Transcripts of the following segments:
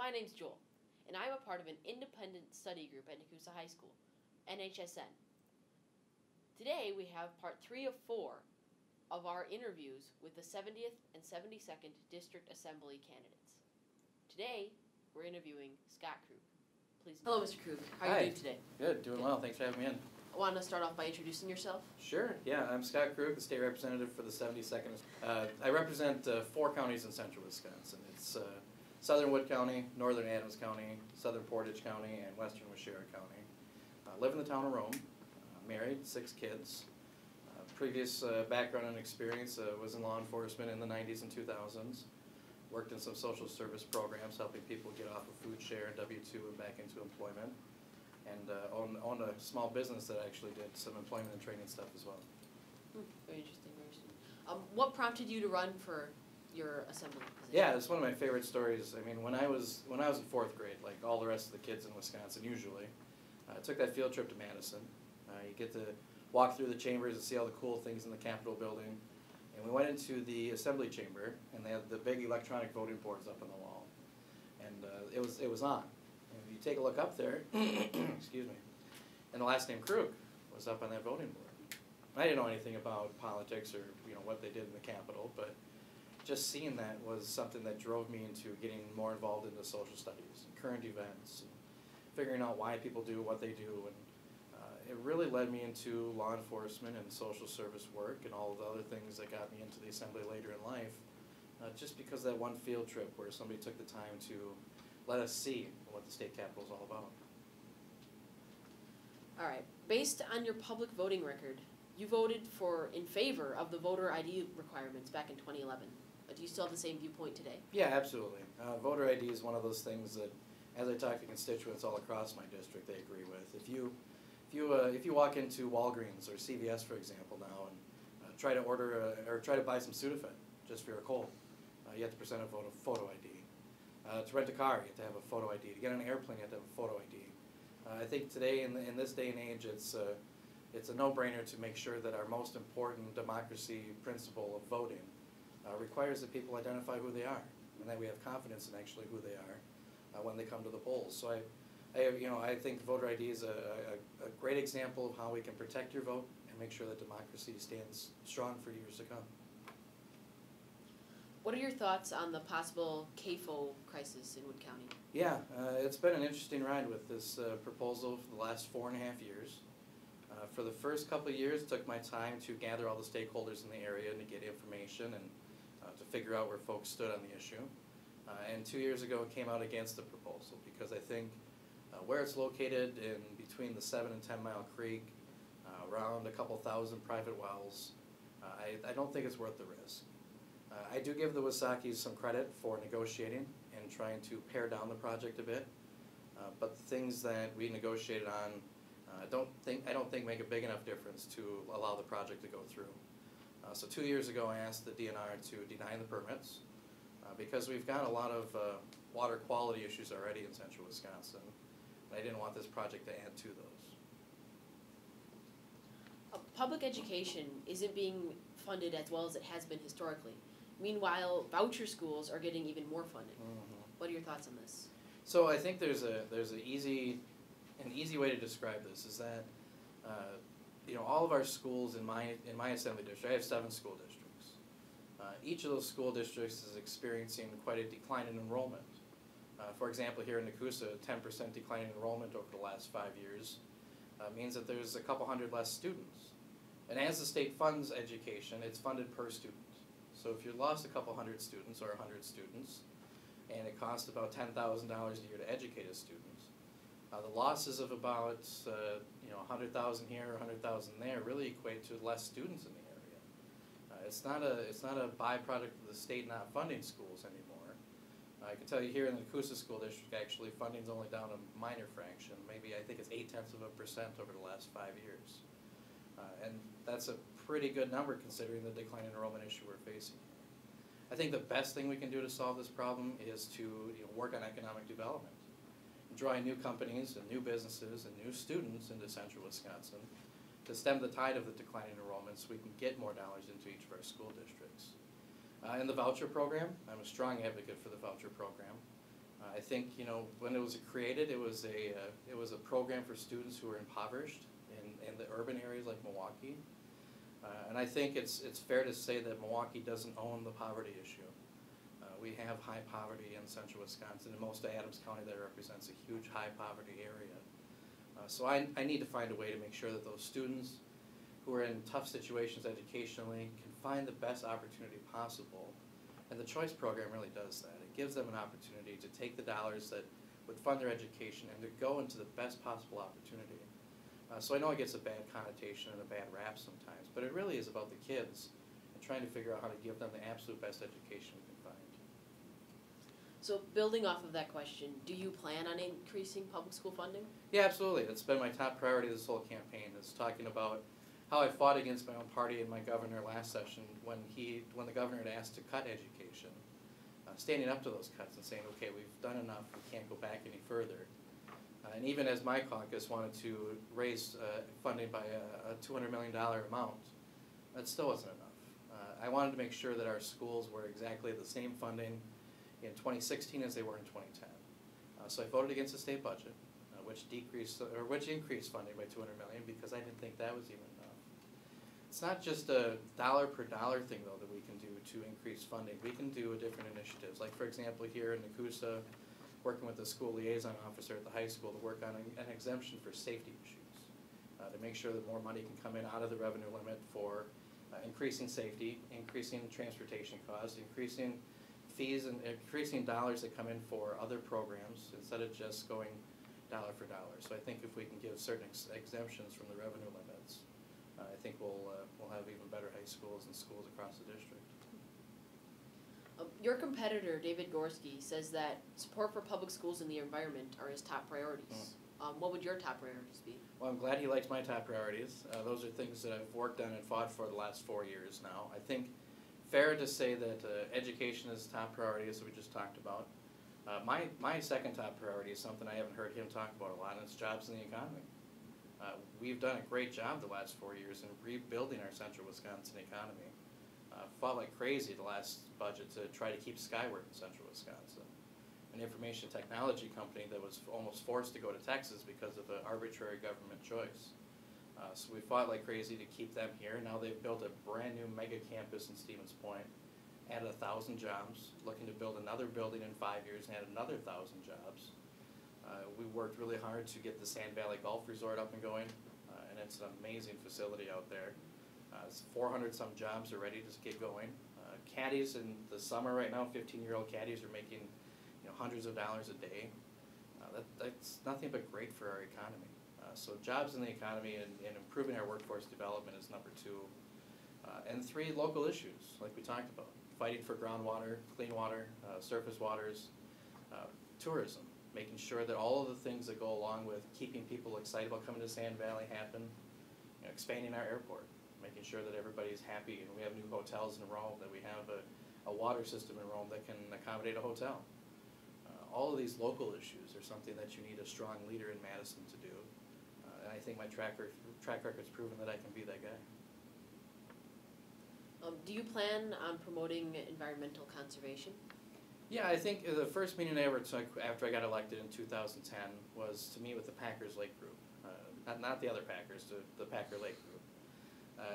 My name's Joel, and I'm a part of an independent study group at Nakusa High School, NHSN. Today we have part 3 of 4 of our interviews with the 70th and 72nd District Assembly candidates. Today we're interviewing Scott Krug. Please. Hello, Mr. Krug. How are you doing today? Good, doing well. Thanks for having me in. I want to start off by introducing yourself. Sure, yeah. I'm Scott Krug, the state representative for the 72nd. I represent 4 counties in central Wisconsin. It's southern Wood County, northern Adams County, southern Portage County, and western Waushara County. Live in the town of Rome. Married, 6 kids. Previous background and experience was in law enforcement in the 90s and 2000s. Worked in some social service programs, helping people get off of food share and W-2 and back into employment. And owned a small business that actually did some employment and training stuff as well. Very interesting, very interesting. What prompted you to run for your assembly position? Yeah, it's one of my favorite stories. I mean, when I was in 4th grade, like all the rest of the kids in Wisconsin usually, I took that field trip to Madison. You get to walk through the chambers and see all the cool things in the Capitol building. And we went into the assembly chamber, and they had the big electronic voting boards up on the wall. And it was on. And if you take a look up there, excuse me, and the last name Krug was up on that voting board. I didn't know anything about politics or what they did in the Capitol, but just seeing that was something that drove me into getting more involved in the social studies and current events, and figuring out why people do what they do. And it really led me into law enforcement and social service work and all of the other things that got me into the assembly later in life, just because of that one field trip where somebody took the time to let us see what the state capitol is all about. All right. Based on your public voting record, you voted in favor of the voter ID requirements back in 2011. Do you still have the same viewpoint today? Yeah, absolutely. Voter ID is one of those things that, as I talk to constituents all across my district, they agree with. If you walk into Walgreens or CVS, for example, now and try to order or try to buy some Sudafed just for your cold, you have to present a photo ID. To rent a car, you have to have a photo ID. To get on an airplane, you have to have a photo ID. I think today, in this day and age, it's a no-brainer to make sure that our most important democracy principle of voting requires that people identify who they are, and that we have confidence in actually who they are when they come to the polls. So I think voter ID is a great example of how we can protect your vote and make sure that democracy stands strong for years to come. What are your thoughts on the possible CAFO crisis in Wood County? Yeah, it's been an interesting ride with this proposal for the last 4.5 years. For the first couple of years, it took my time to gather all the stakeholders in the area and to get information and to figure out where folks stood on the issue. And 2 years ago, it came out against the proposal because I think where it's located in between the 7 and 10 Mile Creek, around a couple thousand private wells, I don't think it's worth the risk. I do give the Wasakis some credit for negotiating and trying to pare down the project a bit, but the things that we negotiated on I don't think make a big enough difference to allow the project to go through. So 2 years ago I asked the DNR to deny the permits because we've got a lot of water quality issues already in central Wisconsin, and I didn't want this project to add to those. Public education isn't being funded as well as it has been historically. Meanwhile, voucher schools are getting even more funding. Mm-hmm. What are your thoughts on this? So I think there's an easy way to describe this is that all of our schools in my assembly district, I have 7 school districts. Each of those school districts is experiencing quite a decline in enrollment. For example, here in Nakusa, a 10% decline in enrollment over the last 5 years means that there's a couple hundred less students. And as the state funds education, it's funded per student. So if you lost a couple hundred students or 100 students, and it costs about $10,000 a year to educate a student, the losses of about 100,000 here or 100,000 there really equate to less students in the area. It's not a byproduct of the state not funding schools anymore. I can tell you here in the Nakusa School District, actually, funding's only down a minor fraction. Maybe I think it's 0.8% over the last 5 years. And that's a pretty good number considering the decline in enrollment issue we're facing. I think the best thing we can do to solve this problem is to work on economic development, drawing new companies and new businesses and new students into central Wisconsin to stem the tide of the declining enrollment so we can get more dollars into each of our school districts. In the voucher program, I'm a strong advocate for the voucher program. I think, you know, when it was created, it was a program for students who were impoverished in the urban areas like Milwaukee. And I think it's fair to say that Milwaukee doesn't own the poverty issue. We have high poverty in central Wisconsin, and most of Adams County that represents a huge high poverty area. So I need to find a way to make sure that those students who are in tough situations educationally can find the best opportunity possible. And the choice program really does that. It gives them an opportunity to take the dollars that would fund their education and to go into the best possible opportunity. So I know it gets a bad connotation and a bad rap sometimes, but it really is about the kids and trying to figure out how to give them the absolute best education we can find. So building off of that question, do you plan on increasing public school funding? Yeah, absolutely. That's been my top priority this whole campaign, is talking about how I fought against my own party and my governor last session when the governor had asked to cut education. Standing up to those cuts and saying, okay, we've done enough, we can't go back any further. And even as my caucus wanted to raise funding by a $200 million amount, that still wasn't enough. I wanted to make sure that our schools were exactly the same funding in 2016 as they were in 2010. So I voted against the state budget, which increased funding by $200 million, because I didn't think that was even enough. It's not just a dollar per dollar thing, though, that we can do to increase funding. We can do different initiatives. Like, for example, here in Nakusa, working with the school liaison officer at the high school to work on an exemption for safety issues, to make sure that more money can come in out of the revenue limit for increasing safety, increasing transportation costs, increasing fees, and increasing dollars that come in for other programs instead of just going dollar for dollar. So I think if we can give certain exemptions from the revenue limits, I think we'll have even better high schools and schools across the district. Your competitor, David Gorski, says that support for public schools and the environment are his top priorities. What would your top priorities be? Well, I'm glad he likes my top priorities. Those are things that I've worked on and fought for the last 4 years now. I think fair to say that education is top priority, as we just talked about. My second top priority is something I haven't heard him talk about a lot, and it's jobs in the economy. We've done a great job the last 4 years in rebuilding our central Wisconsin economy. Fought like crazy the last budget to try to keep Skyward in central Wisconsin, an information technology company that was almost forced to go to Texas because of an arbitrary government choice. So we fought like crazy to keep them here. Now they've built a brand new mega campus in Stevens Point, added 1,000 jobs, looking to build another building in 5 years and add another 1,000 jobs. We worked really hard to get the Sand Valley Golf Resort up and going, and it's an amazing facility out there. It's 400 some jobs are ready to get going. Caddies in the summer right now, 15-year-old caddies are making hundreds of dollars a day. That's nothing but great for our economy. So jobs in the economy and improving our workforce development is number 2. And 3, local issues, like we talked about. Fighting for groundwater, clean water, surface waters, tourism. Making sure that all of the things that go along with keeping people excited about coming to Sand Valley happen. Expanding our airport. Making sure that everybody's happy and we have new hotels in Rome, that we have a water system in Rome that can accommodate a hotel. All of these local issues are something that you need a strong leader in Madison to do. And I think my track record's proven that I can be that guy. Do you plan on promoting environmental conservation? Yeah, I think the first meeting I ever took after I got elected in 2010 was to meet with the Packers Lake Group. Not the other Packers, the Packer Lake Group.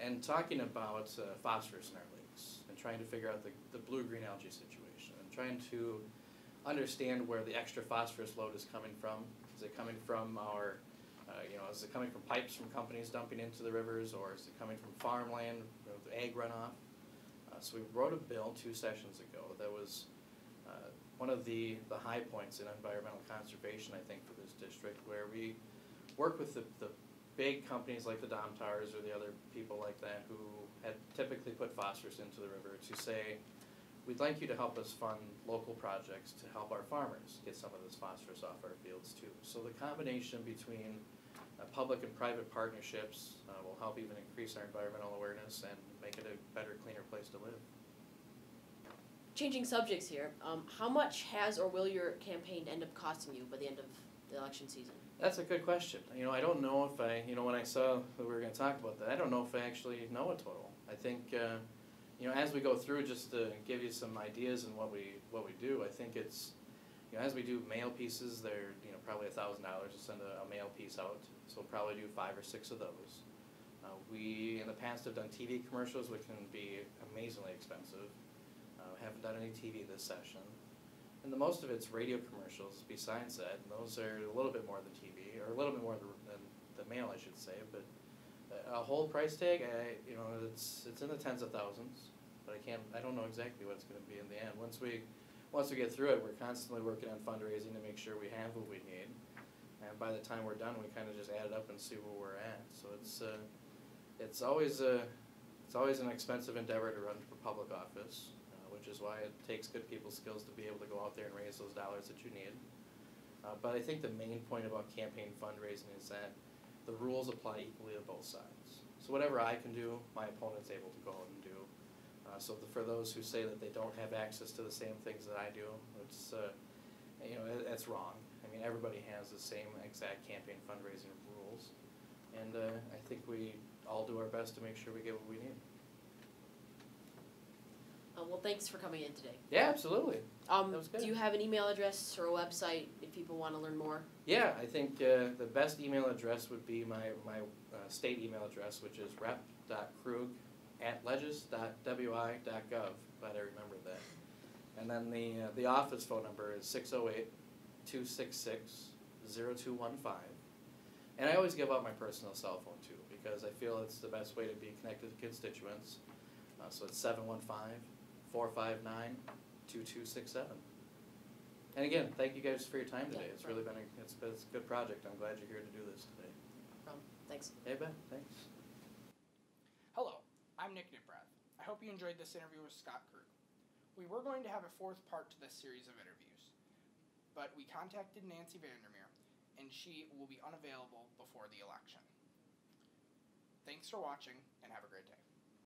And talking about phosphorus in our lakes and trying to figure out the blue-green algae situation and trying to understand where the extra phosphorus load is coming from. Is it coming from our, is it coming from pipes from companies dumping into the rivers, or is it coming from farmland, the ag runoff? So we wrote a bill 2 sessions ago that was one of the high points in environmental conservation, I think, for this district, where we work with the big companies like the Domtars or the other people like that who had typically put phosphorus into the river to say, we'd like you to help us fund local projects to help our farmers get some of this phosphorus off our fields too. So the combination between public and private partnerships will help even increase our environmental awareness and make it a better, cleaner place to live. Changing subjects here, how much has or will your campaign end up costing you by the end of the election season? That's a good question. I don't know if when I saw that we were going to talk about that, I don't know if I actually know a total. I think, as we go through, just to give you some ideas on what we do, I think it's, as we do mail pieces, they're probably $1,000 to send a mail piece out. So we'll probably do 5 or 6 of those. We in the past have done TV commercials, which can be amazingly expensive. Haven't done any TV this session. And the most of it's radio commercials besides that, and those are a little bit more than TV, or a little bit more than the mail, I should say. But a whole price tag, it's in the tens of thousands, but I don't know exactly what it's going to be in the end. Once we get through it, we're constantly working on fundraising to make sure we have what we need. And by the time we're done, we kind of just add it up and see where we're at. So it's always an expensive endeavor to run for public office, which is why it takes good people's skills to be able to go out there and raise those dollars that you need. But I think the main point about campaign fundraising is that the rules apply equally to both sides. So whatever I can do, my opponent's able to go out and do. So for those who say that they don't have access to the same things that I do, that's wrong. I mean, everybody has the same exact campaign fundraising rules, and I think we all do our best to make sure we get what we need. Well, thanks for coming in today. Yeah, absolutely. That was good. Do you have an email address or a website if people want to learn more? Yeah, I think the best email address would be my state email address, which is rep.krug@legis.wi.gov. Glad I remembered that. And then the office phone number is 608-266-0215. And I always give out my personal cell phone too, because I feel it's the best way to be connected to constituents. So it's 715-459-2267. And again, thank you guys for your time today. It's really been it's a good project. I'm glad you're here to do this today. Thanks. Hey, Ben. Thanks. Hello, I'm Nick Niprath. I hope you enjoyed this interview with Scott Krug. We were going to have a 4th part to this series of interviews, but we contacted Nancy Vandermeer, and she will be unavailable before the election. Thanks for watching, and have a great day.